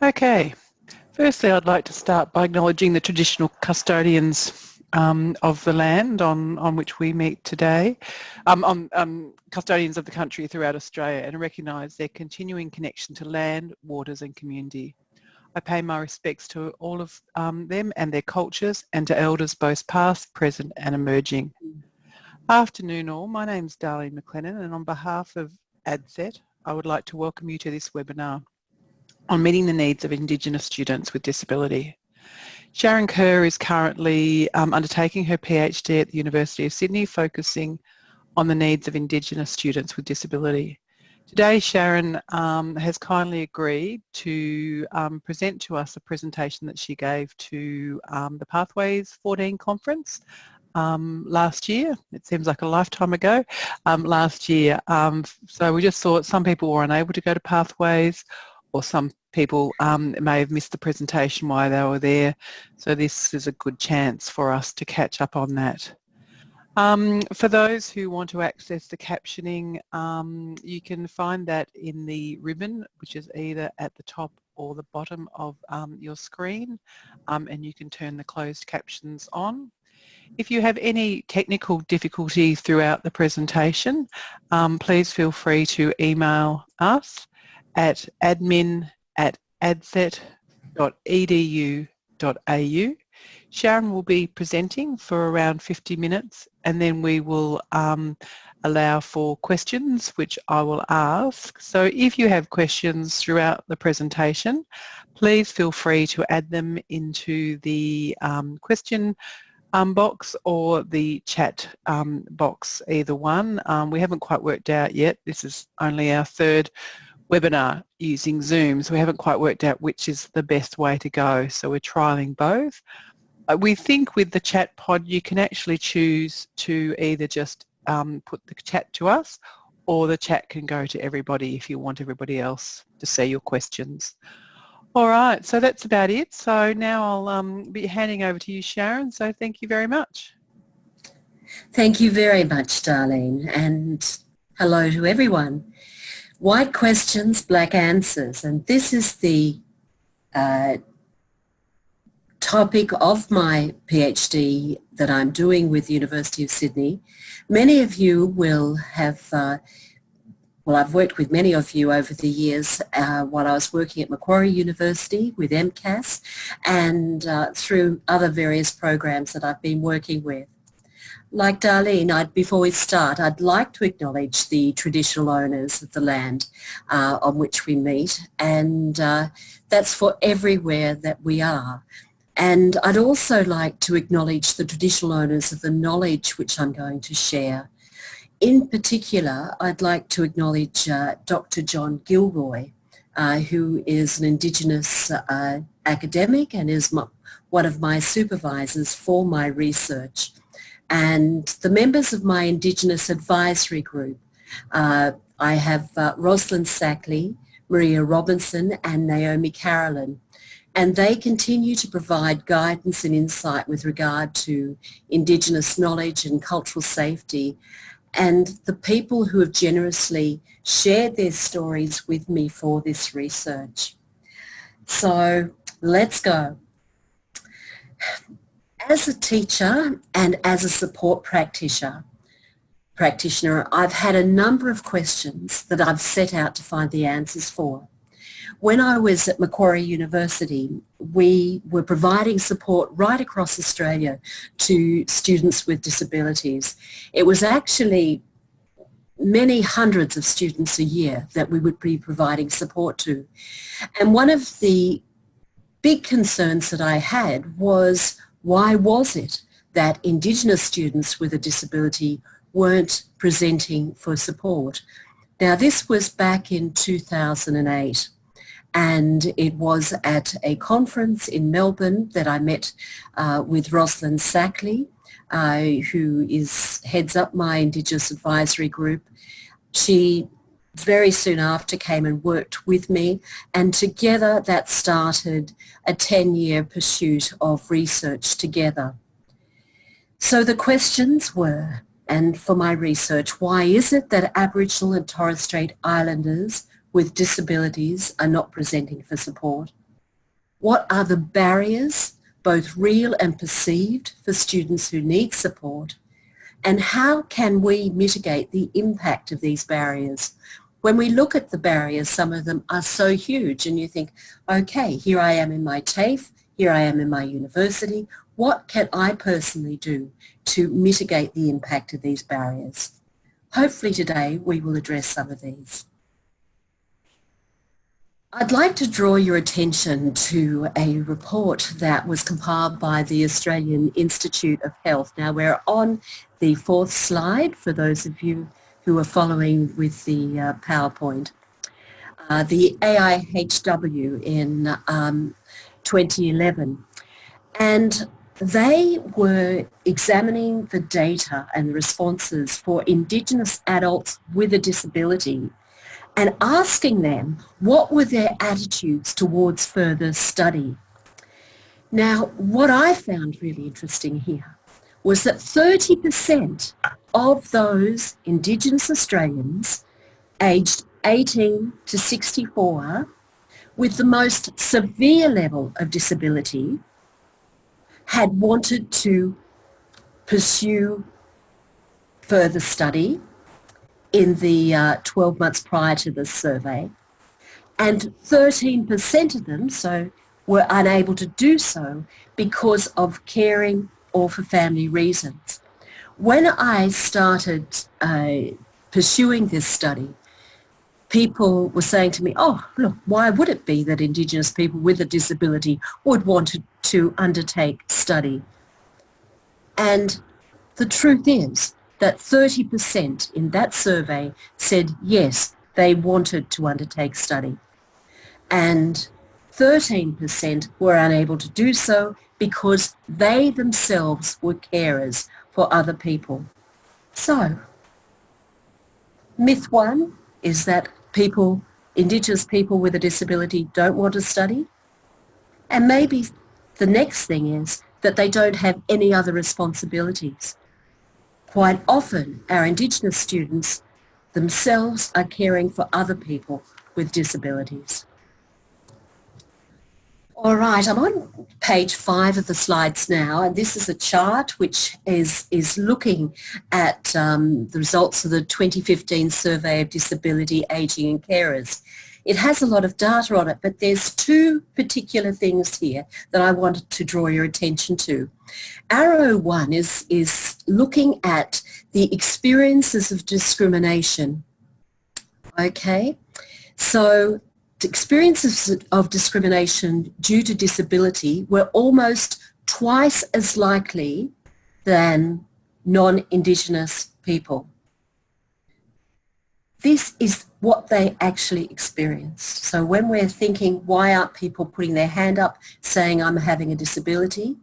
Okay, firstly I'd like to start by acknowledging the traditional custodians of the land on which we meet today, custodians of the country throughout Australia, and recognise their continuing connection to land, waters and community. I pay my respects to all of them and their cultures, and to elders both past, present and emerging. Afternoon all, my name's Darlene McLennan, and on behalf of ADCET I would like to welcome you to this webinar on meeting the needs of Indigenous students with disability. Sharon Kerr is currently undertaking her PhD at the University of Sydney, focusing on the needs of Indigenous students with disability. Today Sharon has kindly agreed to present to us a presentation that she gave to the Pathways 14 conference last year. It seems like a lifetime ago, last year. So we just thought some people were unable to go to Pathways, or some people may have missed the presentation while they were there. So this is a good chance for us to catch up on that. For those who want to access the captioning, you can find that in the ribbon, which is either at the top or the bottom of your screen, and you can turn the closed captions on. If you have any technical difficulty throughout the presentation, please feel free to email us at admin@adcet.edu.au. Sharon will be presenting for around 50 minutes, and then we will allow for questions, which I will ask. So if you have questions throughout the presentation, please feel free to add them into the question box or the chat box, either one. We haven't quite worked out yet. This is only our third webinar using Zoom, so we haven't quite worked out which is the best way to go, so we're trialling both. We think with the chat pod you can actually choose to either just put the chat to us, or the chat can go to everybody if you want everybody else to see your questions. All right, so that's about it. So now I'll be handing over to you, Sharon, so thank you very much. Thank you very much, Darlene, and hello to everyone. White questions, black answers, and this is the topic of my PhD that I'm doing with the University of Sydney. Many of you will have, well, I've worked with many of you over the years while I was working at Macquarie University with MCAS, and through other various programs that I've been working with. Like Darlene, before we start, I'd like to acknowledge the traditional owners of the land on which we meet, and that's for everywhere that we are. And I'd also like to acknowledge the traditional owners of the knowledge which I'm going to share. In particular, I'd like to acknowledge Dr. John Gilroy, who is an Indigenous academic and is one of my supervisors for my research. And the members of my Indigenous advisory group, I have Rosalind Sackley, Maria Robinson and Naomi Carolyn, and they continue to provide guidance and insight with regard to Indigenous knowledge and cultural safety, and the people who have generously shared their stories with me for this research. So let's go. As a teacher and as a support practitioner, I've had a number of questions that I've set out to find the answers for. When I was at Macquarie University, we were providing support right across Australia to students with disabilities. It was actually many hundreds of students a year that we would be providing support to. And one of the big concerns that I had was, why was it that Indigenous students with a disability weren't presenting for support? Now, this was back in 2008, and it was at a conference in Melbourne that I met with Rosalind Sackley, who heads up my Indigenous advisory group. She very soon after came and worked with me, and together that started a 10-year pursuit of research together. So the questions were, and for my research, why is it that Aboriginal and Torres Strait Islanders with disabilities are not presenting for support? What are the barriers, both real and perceived, for students who need support? And how can we mitigate the impact of these barriers? When we look at the barriers, some of them are so huge and you think, okay, here I am in my TAFE, here I am in my university. What can I personally do to mitigate the impact of these barriers? Hopefully today we will address some of these. I'd like to draw your attention to a report that was compiled by the Australian Institute of Health. Now we're on the fourth slide for those of you who are following with the PowerPoint. The AIHW in 2011. And they were examining the data and the responses for Indigenous adults with a disability and asking them what were their attitudes towards further study. Now, what I found really interesting here was that 30% of those Indigenous Australians aged 18 to 64 with the most severe level of disability had wanted to pursue further study in the 12 months prior to this survey, and 13% of them were unable to do so because of caring or for family reasons. When I started pursuing this study, people were saying to me, oh, look, why would it be that Indigenous people with a disability would want to undertake study? And the truth is that 30% in that survey said yes, they wanted to undertake study. And 13% were unable to do so because they themselves were carers for other people. So, myth one is that Indigenous people with a disability don't want to study. And maybe the next thing is that they don't have any other responsibilities. Quite often, our Indigenous students themselves are caring for other people with disabilities. All right, I'm on page 5 of the slides now, and this is a chart which is looking at the results of the 2015 Survey of Disability, Ageing and Carers. It has a lot of data on it, but there's two particular things here that I wanted to draw your attention to. Arrow 1 is looking at the experiences of discrimination. Okay, so the experiences of discrimination due to disability were almost twice as likely than non-Indigenous people. This is what they actually experienced. So when we're thinking, why aren't people putting their hand up saying I'm having a disability?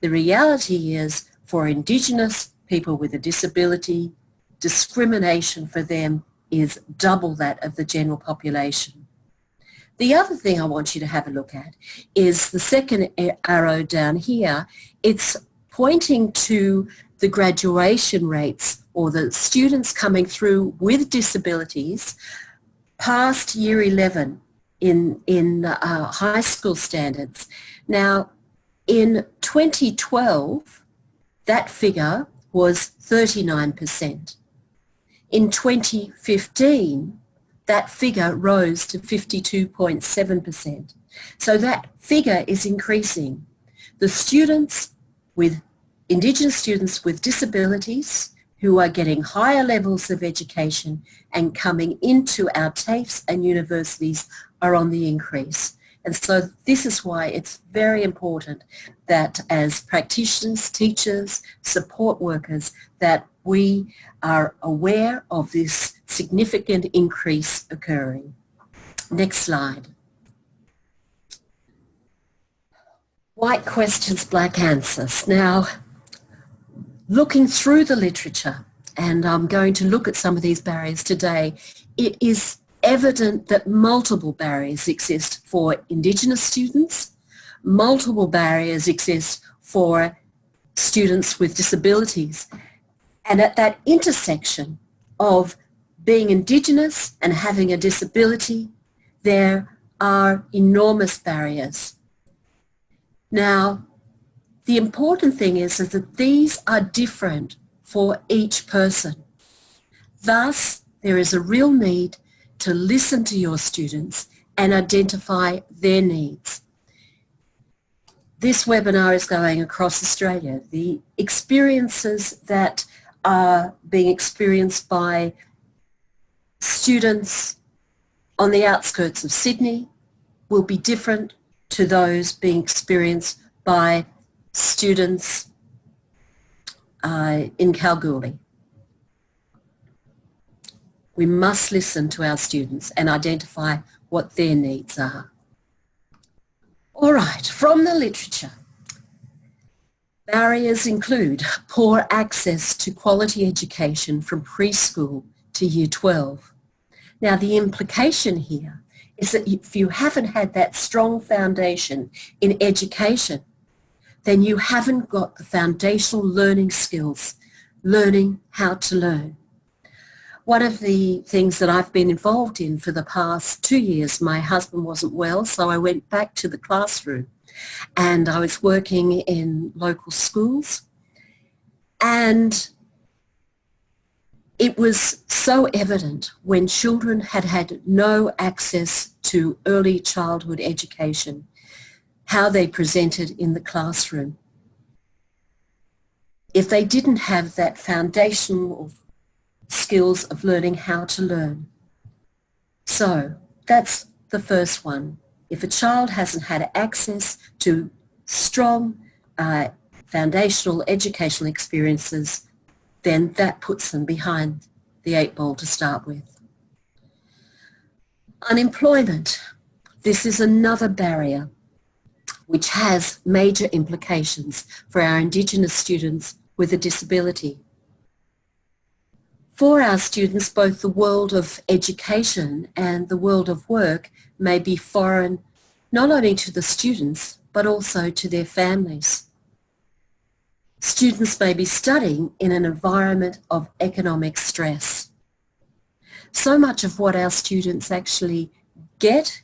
The reality is for Indigenous people with a disability, discrimination for them is double that of the general population. The other thing I want you to have a look at is the second arrow down here. It's pointing to the graduation rates or the students coming through with disabilities past year 11 in high school standards. Now, in 2012, that figure was 39%. In 2015, that figure rose to 52.7%. So that figure is increasing. The students with Indigenous students with disabilities who are getting higher levels of education and coming into our TAFEs and universities are on the increase. And so this is why it's very important that as practitioners, teachers, support workers, that we are aware of this significant increase occurring. Next slide. White questions, black answers. Now, looking through the literature, and I'm going to look at some of these barriers today, it is evident that multiple barriers exist for Indigenous students, multiple barriers exist for students with disabilities. And at that intersection of being Indigenous and having a disability, there are enormous barriers. Now, the important thing is that these are different for each person. Thus, there is a real need to listen to your students and identify their needs. This webinar is going across Australia. The experiences that are being experienced by students on the outskirts of Sydney will be different to those being experienced by students in Kalgoorlie. We must listen to our students and identify what their needs are. All right, from the literature, barriers include poor access to quality education from preschool to year 12. Now, the implication here is that if you haven't had that strong foundation in education, then you haven't got the foundational learning skills, learning how to learn. One of the things that I've been involved in for the past 2 years, my husband wasn't well, so I went back to the classroom and I was working in local schools, and it was so evident when children had no access to early childhood education, how they presented in the classroom. If they didn't have that foundational skills of learning how to learn. So that's the first one. If a child hasn't had access to strong foundational educational experiences, then that puts them behind the 8 ball to start with. Unemployment. This is another barrier which has major implications for our Indigenous students with a disability. For our students, both the world of education and the world of work may be foreign not only to the students but also to their families. Students may be studying in an environment of economic stress. So much of what our students actually get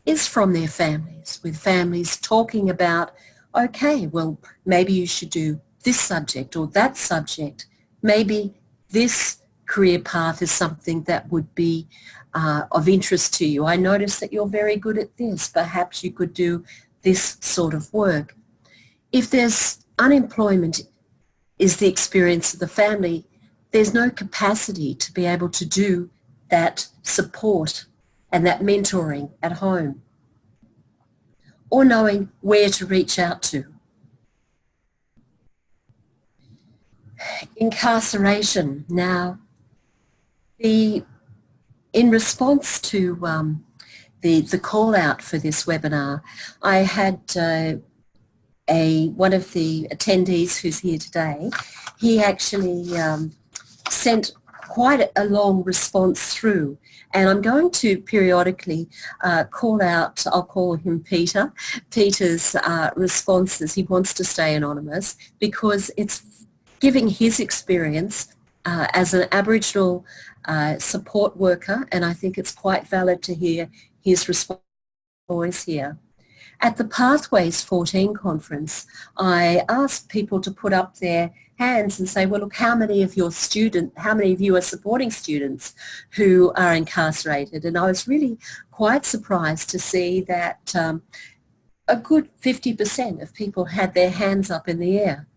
is from their families, with families talking about, okay, well, maybe you should do this subject or that subject. Maybe this career path is something that would be of interest to you. I notice that you're very good at this. Perhaps you could do this sort of work. If there's unemployment is the experience of the family, there's no capacity to be able to do that support and that mentoring at home, or knowing where to reach out to. Incarceration. Now, in response to the call out for this webinar, I had one of the attendees who's here today. He actually sent quite a long response through, and I'm going to periodically call out, I'll call him Peter, Peter's responses. He wants to stay anonymous because it's giving his experience as an Aboriginal support worker, and I think it's quite valid to hear his response here. At the Pathways 14 conference, I asked people to put up their hands and say, well, look, how many of you are supporting students who are incarcerated? And I was really quite surprised to see that a good 50% of people had their hands up in the air.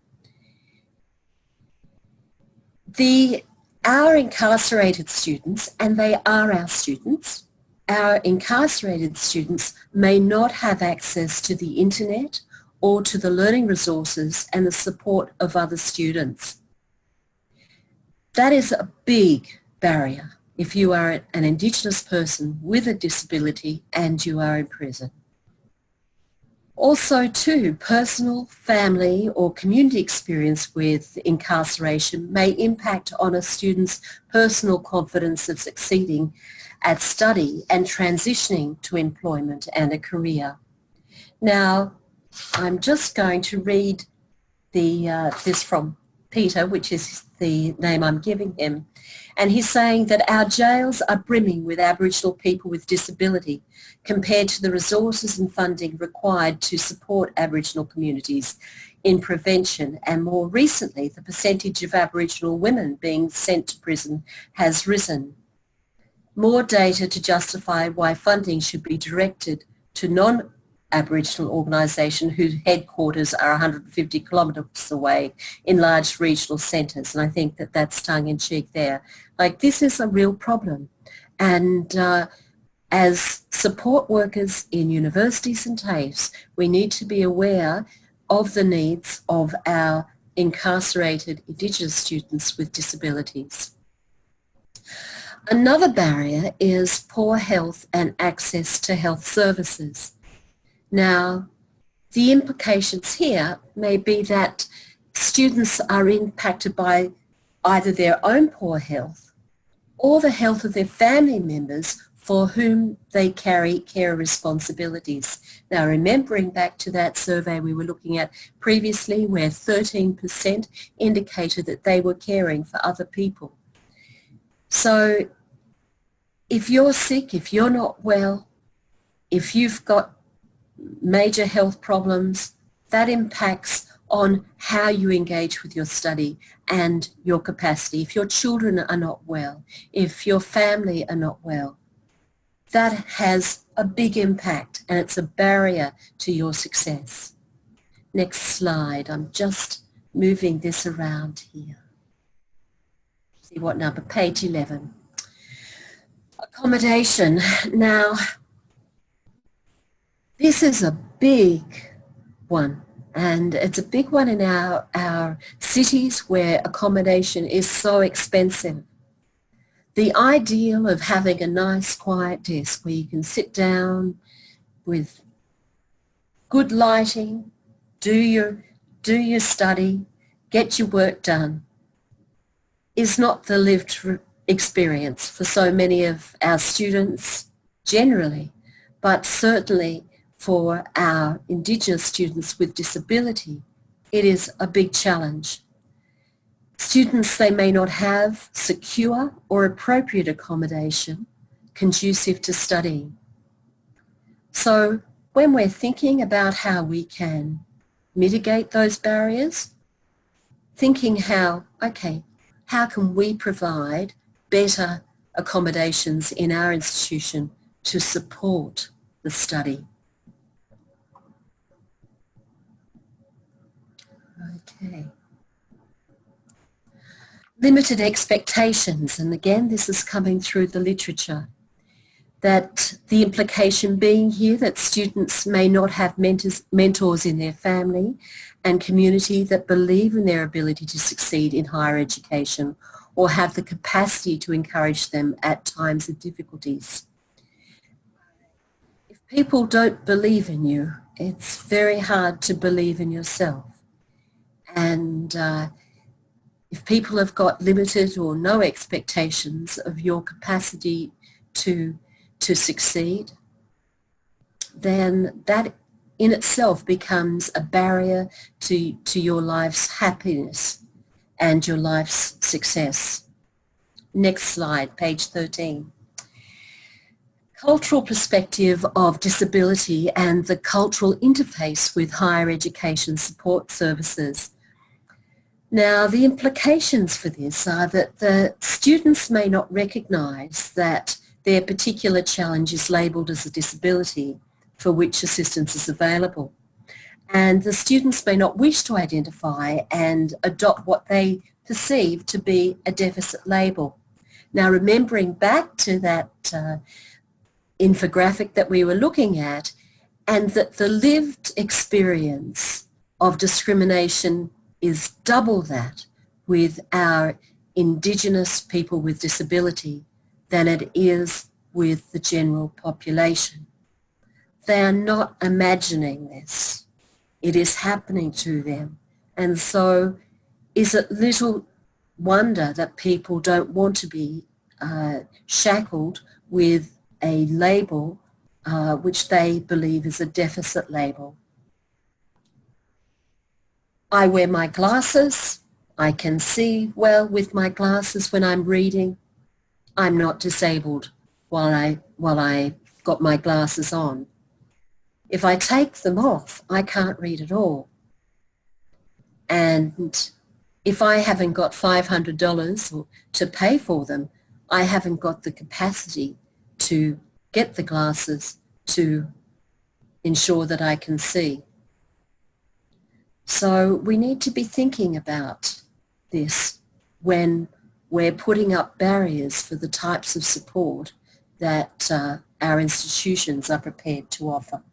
Our incarcerated students, and they are our students, our incarcerated students may not have access to the internet or to the learning resources and the support of other students. That is a big barrier if you are an Indigenous person with a disability and you are in prison. Also too, personal, family or community experience with incarceration may impact on a student's personal confidence of succeeding at study and transitioning to employment and a career. Now, I'm just going to read this from Peter, which is the name I'm giving him. And he's saying that our jails are brimming with Aboriginal people with disability compared to the resources and funding required to support Aboriginal communities in prevention, and more recently the percentage of Aboriginal women being sent to prison has risen. More data to justify why funding should be directed to non-Aboriginal organisations whose headquarters are 150 kilometres away in large regional centres, and I think that that's tongue-in-cheek there. Like, this is a real problem, and as support workers in universities and TAFEs, we need to be aware of the needs of our incarcerated Indigenous students with disabilities. Another barrier is poor health and access to health services. Now, the implications here may be that students are impacted by either their own poor health or the health of their family members for whom they carry care responsibilities. Now, remembering back to that survey we were looking at previously, where 13% indicated that they were caring for other people. So if you're sick, if you're not well, if you've got major health problems, that impacts on how you engage with your study and your capacity. If your children are not well, if your family are not well, that has a big impact, and it's a barrier to your success. Next slide. I'm just moving this around here. See what number? Page 11. Accommodation. Now, this is a big one, and it's a big one in our cities where accommodation is so expensive. The ideal of having a nice quiet desk where you can sit down with good lighting, do your study, get your work done, is not the lived experience for so many of our students generally, but certainly for our Indigenous students with disability, it is a big challenge. Students, they may not have secure or appropriate accommodation conducive to studying. So when we're thinking about how we can mitigate those barriers, thinking how can we provide better accommodations in our institution to support the study? Okay. Limited expectations, and again this is coming through the literature, that the implication being here that students may not have mentors in their family and community that believe in their ability to succeed in higher education or have the capacity to encourage them at times of difficulties. If people don't believe in you, it's very hard to believe in yourself. And if people have got limited or no expectations of your capacity to succeed, then that in itself becomes a barrier to your life's happiness and your life's success. Next slide, page 13. Cultural perspective of disability and the cultural interface with higher education support services. Now, the implications for this are that the students may not recognise that their particular challenge is labelled as a disability for which assistance is available. And the students may not wish to identify and adopt what they perceive to be a deficit label. Now, remembering back to that infographic that we were looking at, and that the lived experience of discrimination is double that with our Indigenous people with disability than it is with the general population. They are not imagining this. It is happening to them. And so is it little wonder that people don't want to be shackled with a label which they believe is a deficit label. I wear my glasses, I can see well with my glasses when I'm reading. I'm not disabled while I've got my glasses on. If I take them off, I can't read at all. And if I haven't got $500 to pay for them, I haven't got the capacity to get the glasses to ensure that I can see. So we need to be thinking about this when we're putting up barriers for the types of support that our institutions are prepared to offer.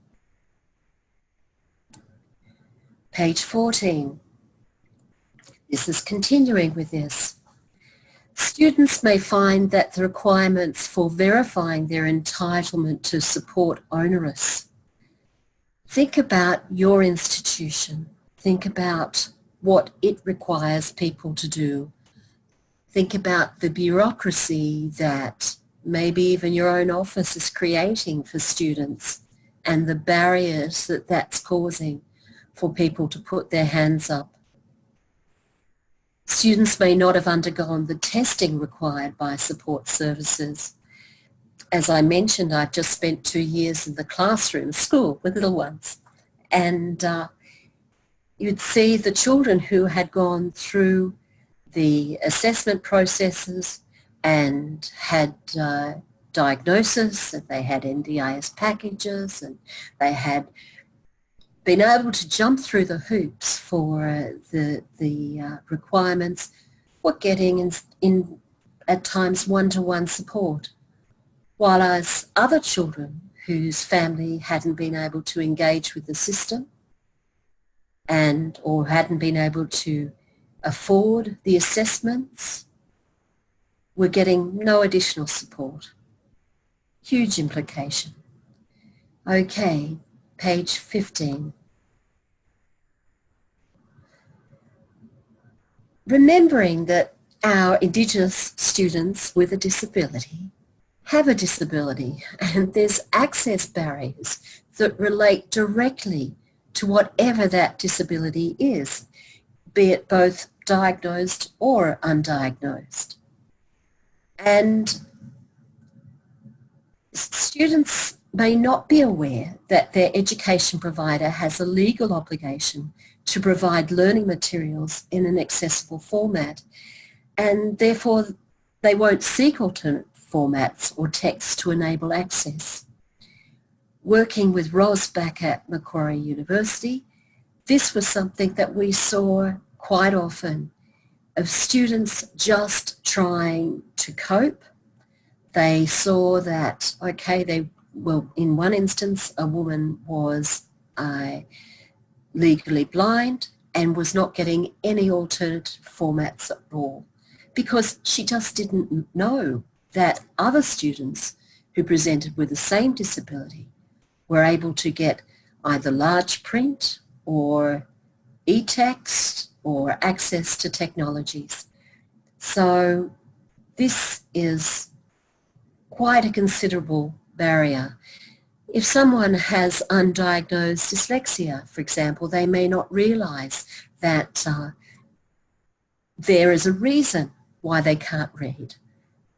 Page 14. This is continuing with this. Students may find that the requirements for verifying their entitlement to support onerous. Think about your institution. Think about what it requires people to do. Think about the bureaucracy that maybe even your own office is creating for students and the barriers that that's causing for people to put their hands up. Students may not have undergone the testing required by support services. As I mentioned, I've just spent 2 years in the classroom, school with little ones, and you'd see the children who had gone through the assessment processes and had diagnosis, that they had NDIS packages, and they had been able to jump through the hoops for the requirements, were getting in at times one-to-one support, while as other children whose family hadn't been able to engage with the system and or hadn't been able to afford the assessments were getting no additional support. Huge implication. Okay, page 15. Remembering that our Indigenous students with a disability have a disability, and there's access barriers that relate directly to whatever that disability is, be it both diagnosed or undiagnosed. And students may not be aware that their education provider has a legal obligation to provide learning materials in an accessible format, and therefore they won't seek alternate formats or text to enable access. Working with Ros back at Macquarie University, this was something that we saw quite often of students just trying to cope. They saw that, okay, well, in one instance, a woman was legally blind and was not getting any alternative formats at all because she just didn't know that other students who presented with the same disability were able to get either large print or e-text or access to technologies. So this is quite a considerable barrier. If someone has undiagnosed dyslexia, for example, they may not realise that there is a reason why they can't read.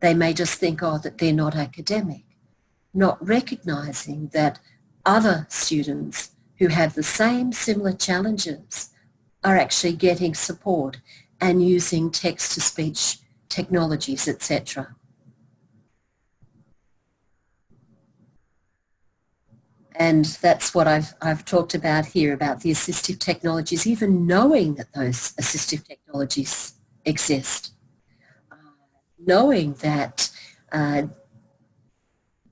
They may just think, oh, that they're not academic, not recognising that other students who have the same similar challenges are actually getting support and using text-to-speech technologies, etc. And that's what I've talked about here, about the assistive technologies, even knowing that those assistive technologies exist. Knowing that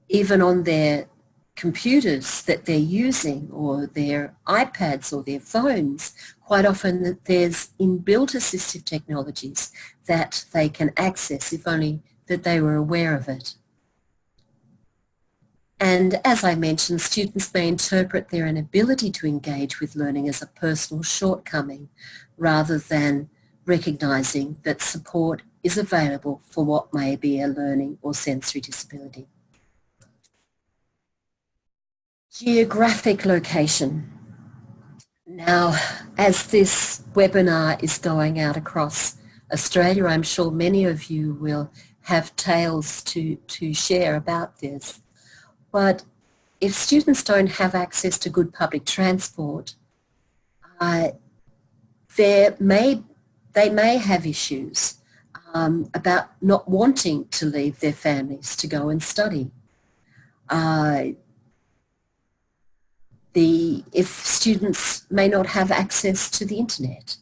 even on their computers that they're using or their iPads or their phones, quite often that there's inbuilt assistive technologies that they can access if only that they were aware of it. And as I mentioned, students may interpret their inability to engage with learning as a personal shortcoming rather than recognising that support is available for what may be a learning or sensory disability. Geographic location. Now, as this webinar is going out across Australia, I'm sure many of you will have tales to share about this. But if students don't have access to good public transport, they may have issues about not wanting to leave their families to go and study. If students may not have access to the internet,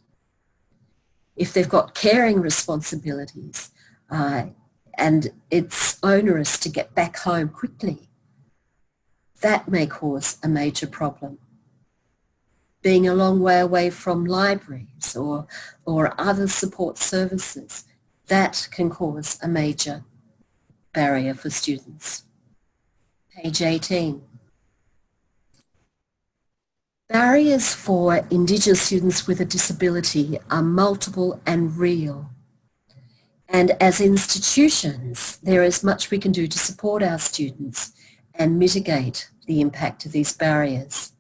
if they've got caring responsibilities and it's onerous to get back home quickly, that may cause a major problem. Being a long way away from libraries or other support services, that can cause a major barrier for students. Page 18. Barriers for Indigenous students with a disability are multiple and real. And as institutions, there is much we can do to support our students and mitigate the impact of these barriers.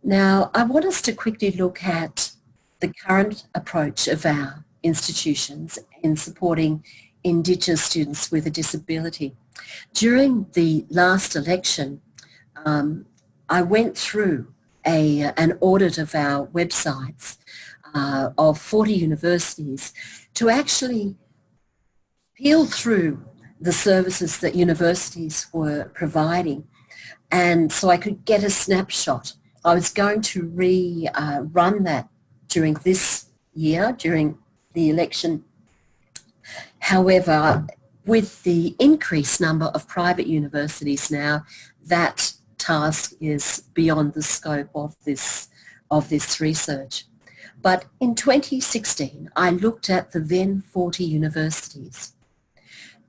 Now, I want us to quickly look at the current approach of our institutions in supporting Indigenous students with a disability. During the last election, I went through an audit of our websites of 40 universities to actually peel through the services that universities were providing, and so I could get a snapshot. I was going to run that during this year, during the election. However, with the increased number of private universities now, that task is beyond the scope of this research. But in 2016, I looked at the then 40 universities,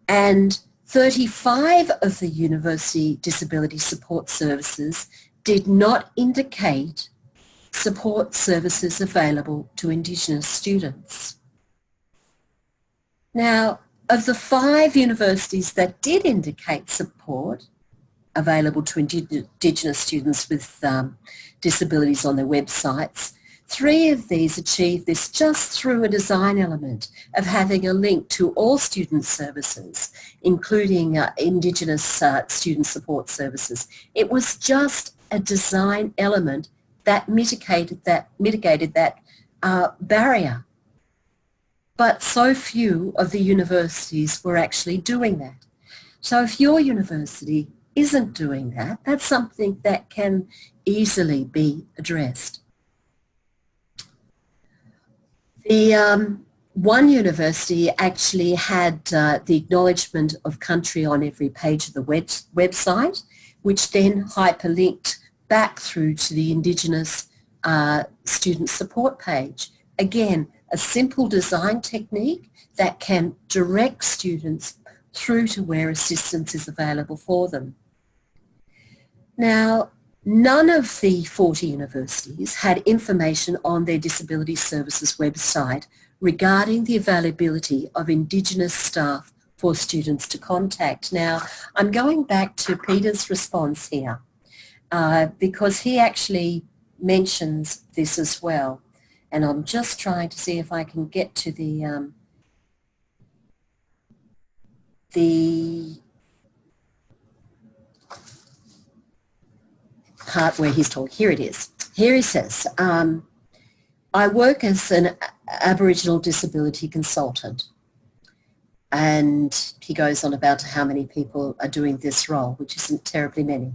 and 35 of the university disability support services did not indicate support services available to Indigenous students. Now, of the 5 universities that did indicate support available to Indigenous students with disabilities on their websites, 3 of these achieved this just through a design element of having a link to all student services, including Indigenous student support services. It was just a design element that mitigated that barrier. But so few of the universities were actually doing that. So if your university isn't doing that, that's something that can easily be addressed. The one university actually had the acknowledgement of country on every page of the website, which then hyperlinked back through to the Indigenous student support page. Again, a simple design technique that can direct students through to where assistance is available for them. Now, none of the 40 universities had information on their disability services website regarding the availability of Indigenous staff for students to contact. Now, I'm going back to Peter's response here because he actually mentions this as well. And I'm just trying to see if I can get to the part where he's talking. Here it is. Here he says, I work as an Aboriginal disability consultant. And he goes on about how many people are doing this role, which isn't terribly many.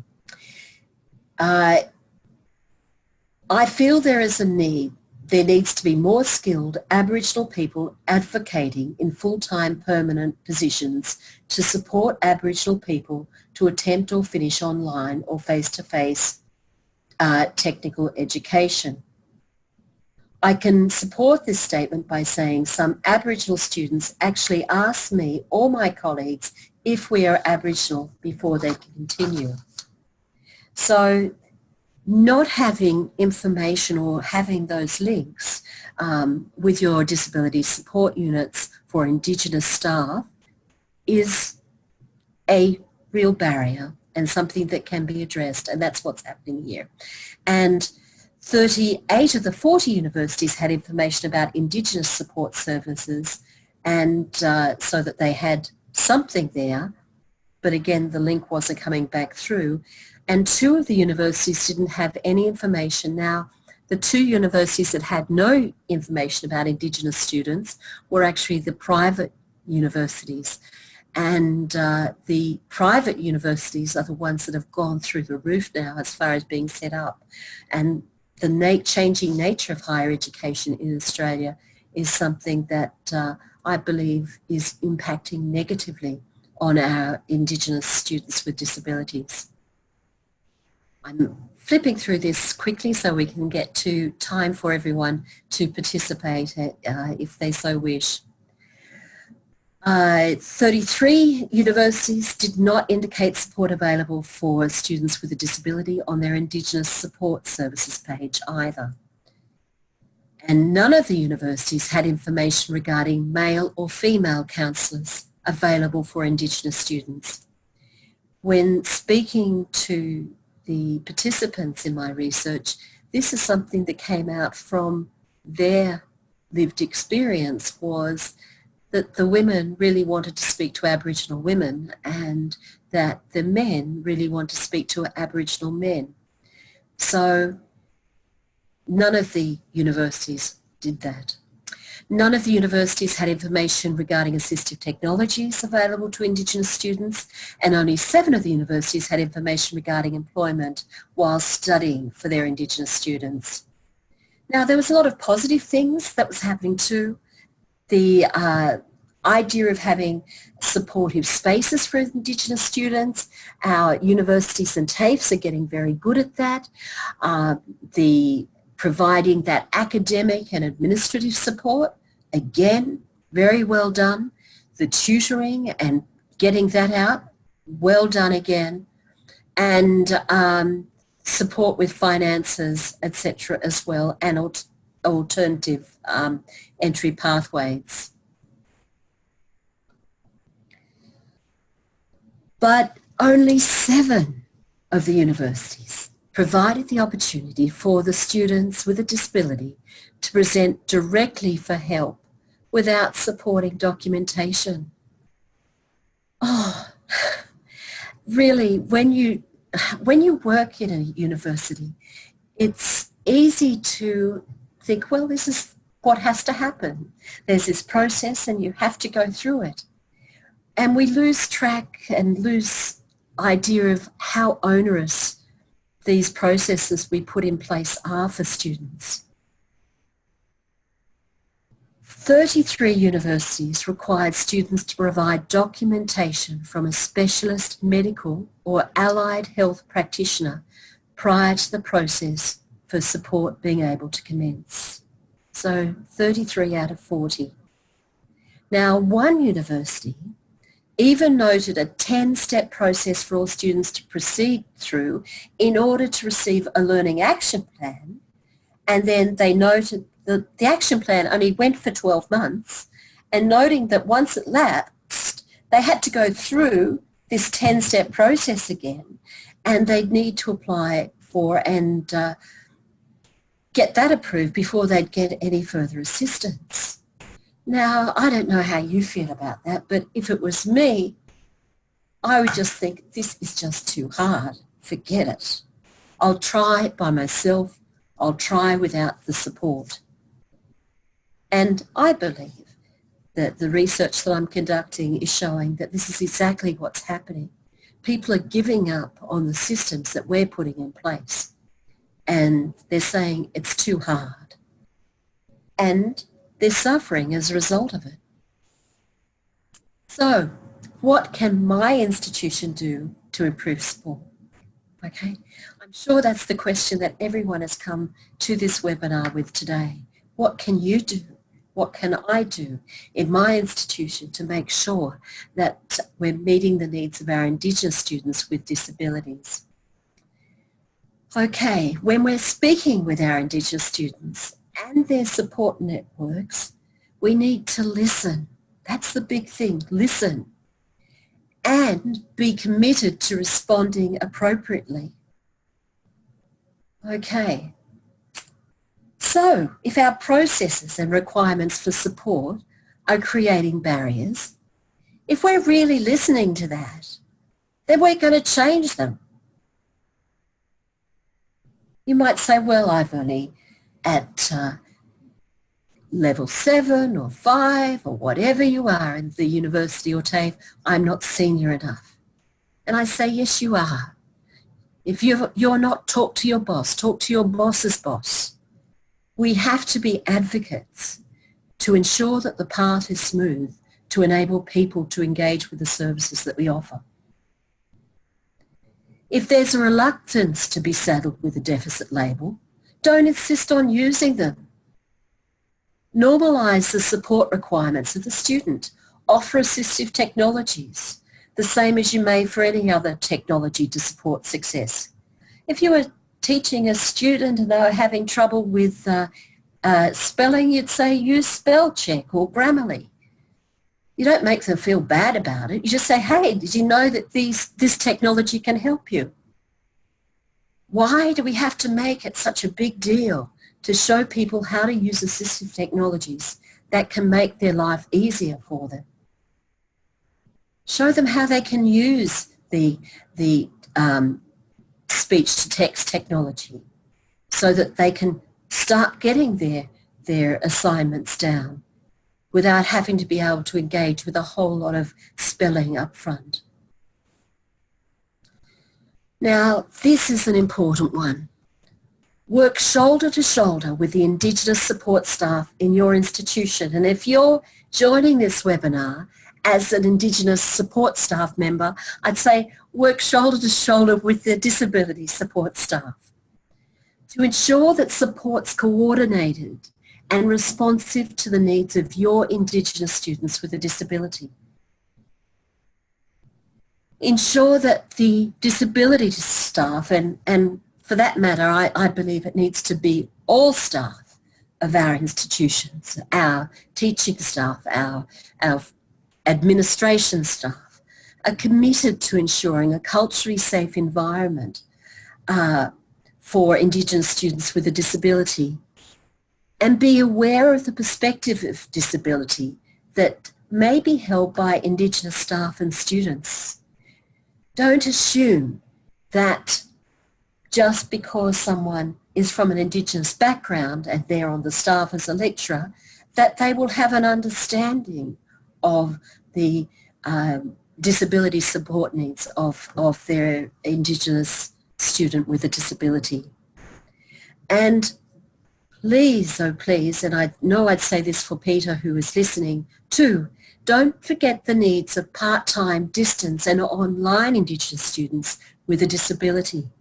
I feel there is a need. There needs to be more skilled Aboriginal people advocating in full-time permanent positions to support Aboriginal people to attempt or finish online or face-to-face technical education. I can support this statement by saying some Aboriginal students actually ask me or my colleagues if we are Aboriginal before they can continue. So not having information or having those links with your disability support units for Indigenous staff is a real barrier and something that can be addressed, and that's what's happening here. And 38 of the 40 universities had information about Indigenous support services, and so that they had something there, but again the link wasn't coming back through. And 2 of the universities didn't have any information. Now, the 2 universities that had no information about Indigenous students were actually the private universities. And the private universities are the ones that have gone through the roof now as far as being set up. And the changing nature of higher education in Australia is something that I believe is impacting negatively on our Indigenous students with disabilities. I'm flipping through this quickly so we can get to time for everyone to participate if they so wish. 33 universities did not indicate support available for students with a disability on their Indigenous support services page either. And none of the universities had information regarding male or female counsellors available for Indigenous students. When speaking to the participants in my research, this is something that came out from their lived experience, was that the women really wanted to speak to Aboriginal women and that the men really want to speak to Aboriginal men. So none of the universities did that. None of the universities had information regarding assistive technologies available to Indigenous students, and only 7 of the universities had information regarding employment while studying for their Indigenous students. Now, there was a lot of positive things that was happening too. The idea of having supportive spaces for Indigenous students. Our universities and TAFEs are getting very good at that. Providing that academic and administrative support, again, very well done. The tutoring and getting that out, well done again. And support with finances, etc. as well, and alternative entry pathways. But only 7 of the universities provided the opportunity for the students with a disability to present directly for help without supporting documentation. Oh, really, when you work in a university, it's easy to think, well, this is what has to happen. There's this process and you have to go through it. And we lose track and lose idea of how onerous these processes we put in place are for students. 33 universities required students to provide documentation from a specialist medical or allied health practitioner prior to the process for support being able to commence. So 33 out of 40. Now, one university even noted a 10-step process for all students to proceed through in order to receive a learning action plan, and then they noted that the action plan only went for 12 months, and noting that once it lapsed, they had to go through this 10-step process again, and they'd need to apply for and get that approved before they'd get any further assistance. Now, I don't know how you feel about that, but if it was me, I would just think, this is just too hard. Forget it. I'll try it by myself. I'll try without the support. And I believe that the research that I'm conducting is showing that this is exactly what's happening. People are giving up on the systems that we're putting in place, and they're saying it's too hard. And they're suffering as a result of it. So, what can my institution do to improve support? Okay, I'm sure that's the question that everyone has come to this webinar with today. What can you do? What can I do in my institution to make sure that we're meeting the needs of our Indigenous students with disabilities? Okay, when we're speaking with our Indigenous students and their support networks, we need to listen. That's the big thing, listen. And be committed to responding appropriately. Okay, So if our processes and requirements for support are creating barriers, if we're really listening to that, then we're going to change them. You might say, well, I've only at level 7 or 5 or whatever you are in the university or TAFE, I'm not senior enough. And I say, yes, you are. If you're not, talk to your boss, talk to your boss's boss. We have to be advocates to ensure that the path is smooth to enable people to engage with the services that we offer. If there's a reluctance to be saddled with a deficit label, don't insist on using them. Normalise the support requirements of the student. Offer assistive technologies, the same as you may for any other technology to support success. If you were teaching a student and they were having trouble with spelling, you'd say use spell check or Grammarly. You don't make them feel bad about it. You just say, hey, did you know that this technology can help you? Why do we have to make it such a big deal to show people how to use assistive technologies that can make their life easier for them? Show them how they can use the speech-to-text technology so that they can start getting their assignments down without having to be able to engage with a whole lot of spelling up front. Now, this is an important one. Work shoulder to shoulder with the Indigenous support staff in your institution. And if you're joining this webinar as an Indigenous support staff member, I'd say work shoulder to shoulder with the disability support staff to ensure that support's coordinated and responsive to the needs of your Indigenous students with a disability. Ensure that the disability staff, and for that matter, I believe it needs to be all staff of our institutions, our teaching staff, our administration staff, are committed to ensuring a culturally safe environment for Indigenous students with a disability, and be aware of the perspective of disability that may be held by Indigenous staff and students. Don't assume that just because someone is from an Indigenous background and they're on the staff as a lecturer, that they will have an understanding of the disability support needs of their Indigenous student with a disability. And please, oh please, and I know I'd say this for Peter who is listening too, don't forget the needs of part-time, distance and online Indigenous students with a disability.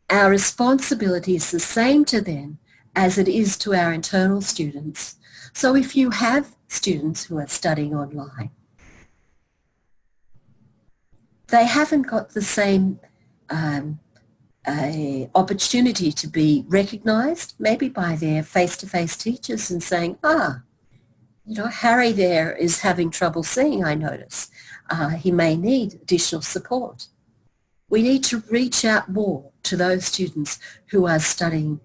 Our responsibility is the same to them as it is to our internal students. So if you have students who are studying online, they haven't got the same opportunity to be recognised, maybe by their face-to-face teachers and saying, you know, Harry there is having trouble seeing, I notice. He may need additional support. We need to reach out more to those students who are studying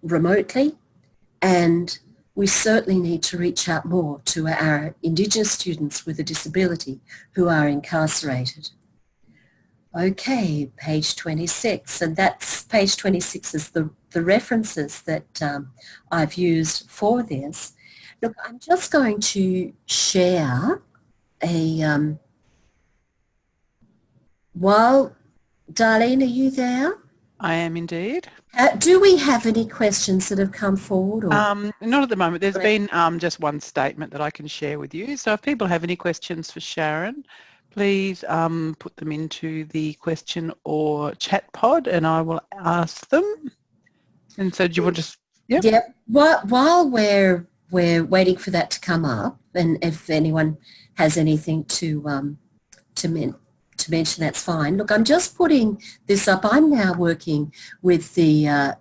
remotely, and we certainly need to reach out more to our Indigenous students with a disability who are incarcerated. Okay, page 26, and that's page 26 is the references that I've used for this. Look, I'm just going to share a, while, Darlene, are you there? I am indeed. Do we have any questions that have come forward? Or? Not at the moment. There's been just one statement that I can share with you. So if people have any questions for Sharon, please put them into the question or chat pod and I will ask them. And so do you want to... Yeah. While we're waiting for that to come up, and if anyone has anything to mention, that's fine. Look, I'm just putting this up. I'm now working with the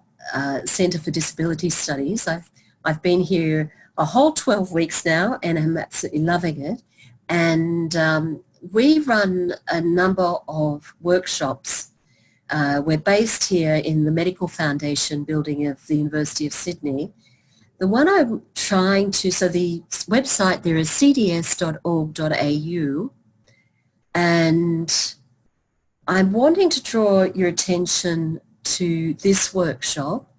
Centre for Disability Studies. I've been here a whole 12 weeks now and I'm absolutely loving it. And we run a number of workshops we're based here in the Medical Foundation building of the University of Sydney. The one I'm trying to, so the website there is cds.org.au, and I'm wanting to draw your attention to this workshop,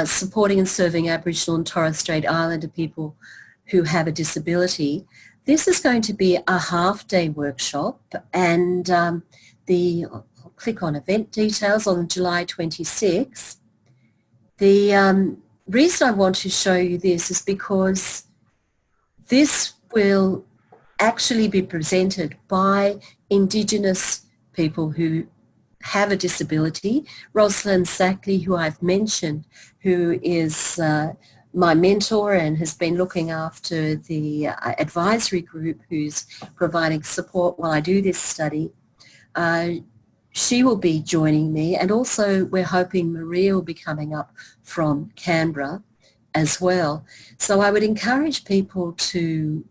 supporting and serving Aboriginal and Torres Strait Islander people who have a disability. This is going to be a half-day workshop, and I'll click on event details on July 26th. The reason I want to show you this is because this will actually be presented by Indigenous people who have a disability. Rosalind Sackley, who I've mentioned, who is my mentor and has been looking after the advisory group who's providing support while I do this study. She will be joining me, and also we're hoping Maria will be coming up from Canberra as well. So I would encourage people to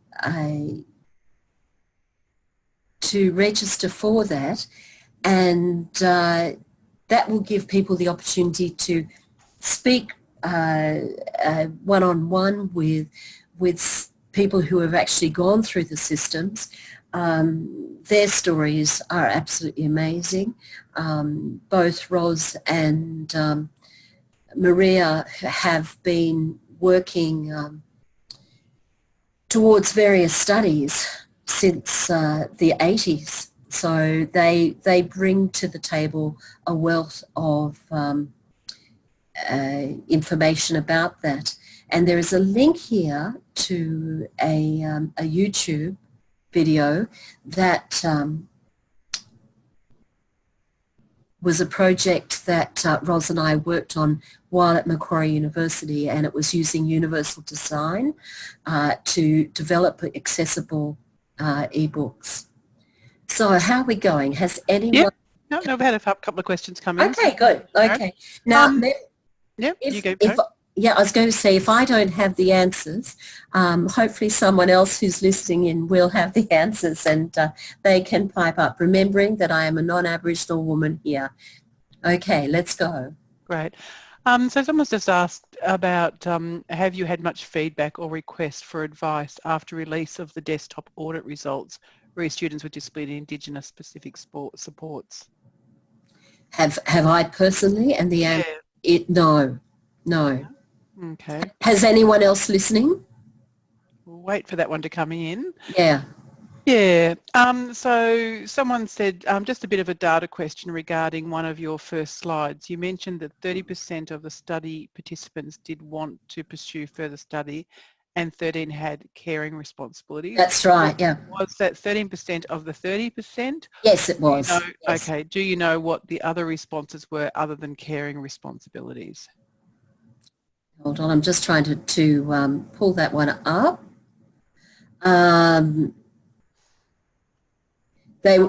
register for that, and that will give people the opportunity to speak one-on-one with people who have actually gone through the systems. Their stories are absolutely amazing. Both Ros and Maria have been working towards various studies since the 80s. So they bring to the table a wealth of information about that. And there is a link here to a YouTube video that was a project that Ros and I worked on while at Macquarie University, and it was using universal design to develop accessible ebooks. So how are we going? Has anyone... Yep. No, we've had a couple of questions come in. Okay, good. Okay. Now, yeah, you go. I was going to say, if I don't have the answers, hopefully someone else who's listening in will have the answers, and they can pipe up, remembering that I am a non-Aboriginal woman here. Okay, let's go. Great. So someone's just asked about have you had much feedback or request for advice after release of the desktop audit results re students with disability Indigenous specific supports? Have I personally? And the answer, no. Okay. Has anyone else listening? We'll wait for that one to come in. Yeah. Yeah. So someone said, just a bit of a data question regarding one of your first slides. You mentioned that 30% of the study participants did want to pursue further study and 13 had caring responsibilities. That's right, yeah. Was that 13% of the 30%? Yes, it was. Yes. Okay. Do you know what the other responses were other than caring responsibilities? Hold on, I'm just trying to pull that one up. They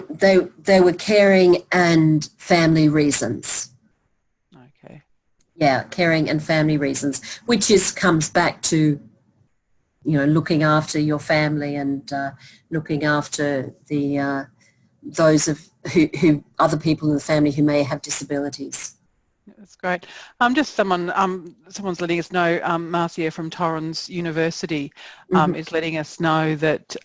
were caring and family reasons. Okay. Yeah, caring and family reasons, which comes back to, looking after your family and looking after the those who other people in the family who may have disabilities. That's great. Just someone's letting us know, Marcia from Torres University is letting us know that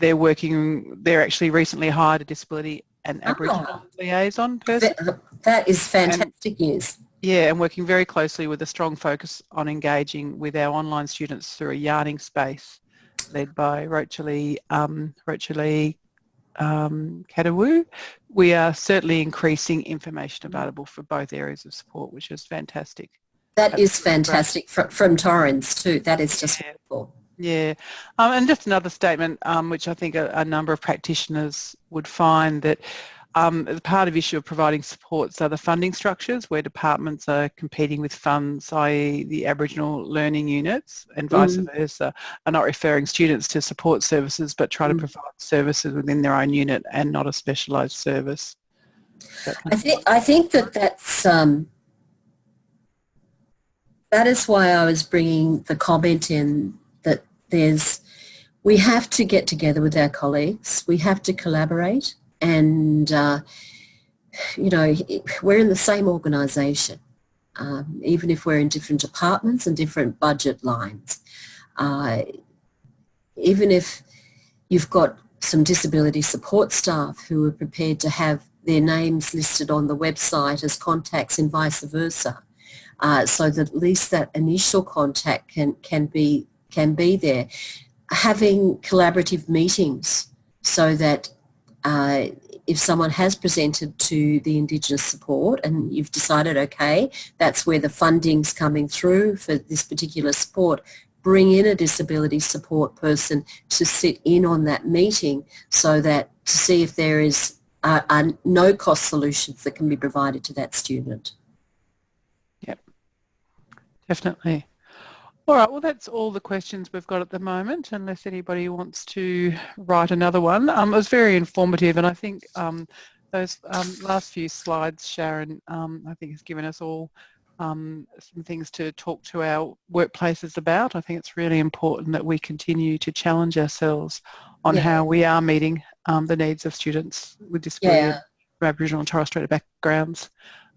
they're actually recently hired a disability and Aboriginal liaison person. That is fantastic news. Yeah, and working very closely with a strong focus on engaging with our online students through a yarning space led by Rochalie Kadawu. We are certainly increasing information available for both areas of support, which is fantastic. That is fantastic from Torrens too. That is just wonderful. Yeah, and just another statement, which I think a number of practitioners would find that as part of issue of providing supports are the funding structures where departments are competing with funds, i.e. the Aboriginal learning units and vice versa, are not referring students to support services but try to provide services within their own unit and not a specialised service. I think that's that is why I was bringing the comment in that we have to get together with our colleagues, we have to collaborate, and you know, we're in the same organisation, even if we're in different departments and different budget lines. Even if you've got some disability support staff who are prepared to have their names listed on the website as contacts and vice versa, so that at least that initial contact can be there. Having collaborative meetings so that if someone has presented to the Indigenous support and you've decided, okay, that's where the funding's coming through for this particular support, bring in a disability support person to sit in on that meeting so that to see if there is no cost solutions that can be provided to that student. Yep, definitely. All right, well, that's all the questions we've got at the moment, unless anybody wants to write another one. It was very informative, and I think those last few slides, Sharon, I think has given us all some things to talk to our workplaces about. I think it's really important that we continue to challenge ourselves on how we are meeting the needs of students with disability from Aboriginal and Torres Strait backgrounds.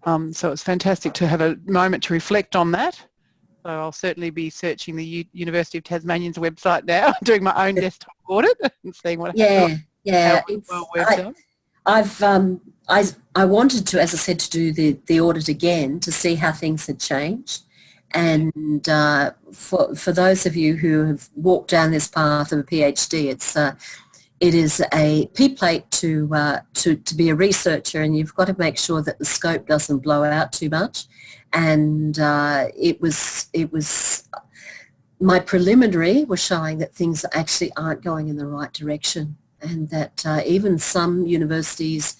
So it's fantastic to have a moment to reflect on that. So I'll certainly be searching the University of Tasmanian's website now, doing my own desktop audit and seeing what how well we've done. I wanted to, as I said, to do the audit again to see how things had changed. And for those of you who have walked down this path of a PhD, it is a P-plate to be a researcher, and you've got to make sure that the scope doesn't blow out too much. And it was my preliminary was showing that things actually aren't going in the right direction, and that even some universities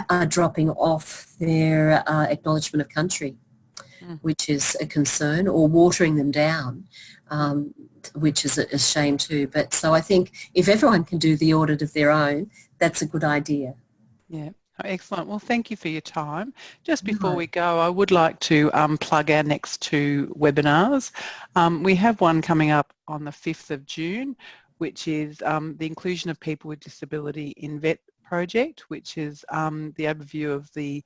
are dropping off their acknowledgement of country, which is a concern, or watering them down, which is a shame too. But so I think if everyone can do the audit of their own, that's a good idea. Yeah. Excellent. Well, thank you for your time. Just before we go, I would like to plug our next two webinars. We have one coming up on the 5th of June, which is the Inclusion of People with Disability in VET project, which is the overview of the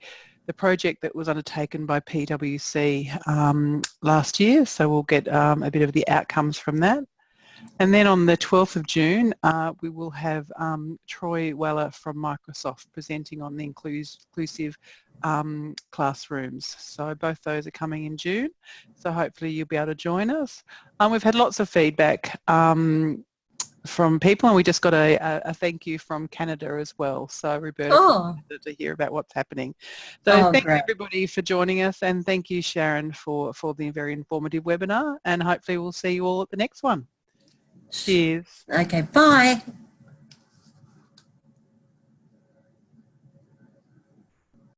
project that was undertaken by PwC last year. So we'll get a bit of the outcomes from that. And then on the 12th of June, we will have Troy Weller from Microsoft presenting on the inclusive classrooms. So both those are coming in June. So hopefully you'll be able to join us. We've had lots of feedback from people, and we just got a thank you from Canada as well. So Roberta, to hear about what's happening. So thanks everybody for joining us, and thank you, Sharon, for the very informative webinar, and hopefully we'll see you all at the next one. Cheers. Okay, bye.